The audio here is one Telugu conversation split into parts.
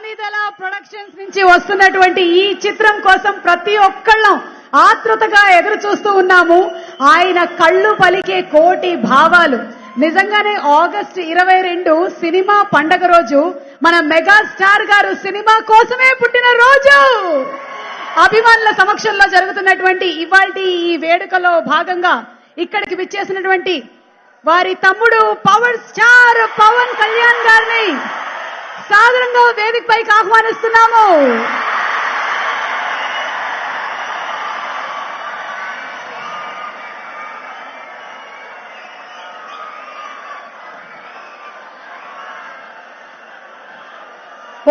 మణిదల ప్రొడక్షన్స్ నుంచి వస్తున్నటువంటి ఈ చిత్రం కోసం ప్రతి ఒక్కళ్ళం ఆతృతగా ఎదురు చూస్తూ ఉన్నాము. ఆయన కళ్ళు పలికే కోటి భావాలు. నిజంగానే ఆగస్టు 22 సినిమా పండగ రోజు మన మెగాస్టార్ గారు సినిమా కోసమే పుట్టిన రోజు. అభిమానుల సమక్షంలో జరుగుతున్నటువంటి ఇవాల్టి ఈ వేడుకలో భాగంగా ఇక్కడికి విచ్చేసినటువంటి వారి తమ్ముడు పవర్ స్టార్ పవన్ కళ్యాణ్ గారిని సాదరంగా వేదికపైకి ఆహ్వానిస్తున్నాము.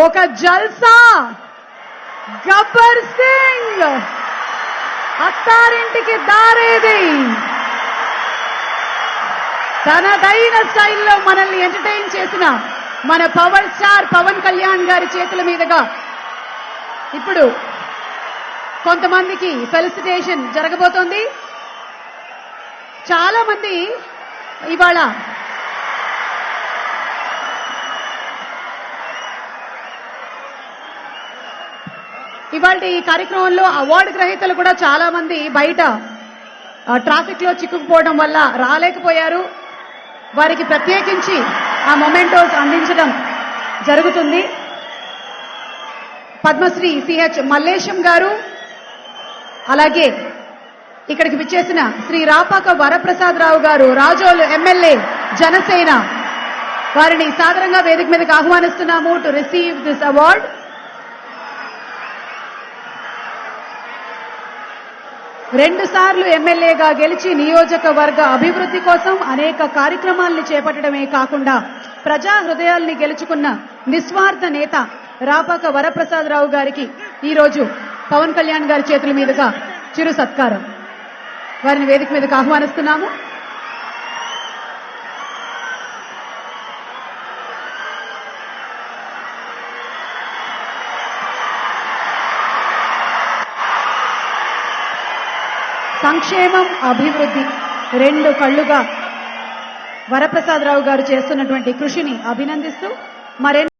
ఒక జల్సా గబ్బర్ సింగ్ అత్తారింటికి దారేది తనదైన స్టైల్లో మనల్ని ఎంటర్టైన్ చేసిన మన పవర్ స్టార్ పవన్ కళ్యాణ్ గారి చేతుల మీదుగా ఇప్పుడు కొంతమందికి ఫెలిసిటేషన్ జరగబోతోంది. చాలా మంది ఇవాళ ఈ కార్యక్రమంలో అవార్డు గ్రహీతలు కూడా చాలా మంది బయట ట్రాఫిక్ లో చిక్కుకుపోవడం వల్ల రాలేకపోయారు. వారికి ప్రత్యేకించి ఆ మొమెంటోస్ అందించడం జరుగుతుంది. పద్మశ్రీ సిహెచ్ మల్లేశం గారు, అలాగే ఇక్కడికి విచ్చేసిన శ్రీ రాపాక వరప్రసాదరావు గారు, రాజోలు ఎమ్మెల్యే జనసేన, వారిని సాదరంగా వేదిక మీదకి ఆహ్వానిస్తున్నాము టు రిసీవ్ దిస్ అవార్డ్. రెండుసార్లు ఎమ్మెల్యేగా గెలిచి నియోజకవర్గ అభివృద్ధి కోసం అనేక కార్యక్రమాలను చేపట్టడమే కాకుండా ప్రజా హృదయాల్ని గెలుచుకున్న నిస్వార్థ నేత రాపాక వరప్రసాదరావు గారికి ఈరోజు పవన్ కళ్యాణ్ గారి చేతుల మీదుగా చిరు సత్కారం. వారిని వేదిక మీదకి ఆహ్వానిస్తున్నాము. సంక్షేమం, అభివృద్ధి రెండు కళ్లుగా వరప్రసాదరావు గారు చేస్తున్నటువంటి కృషిని అభినందిస్తూ మరెన్నో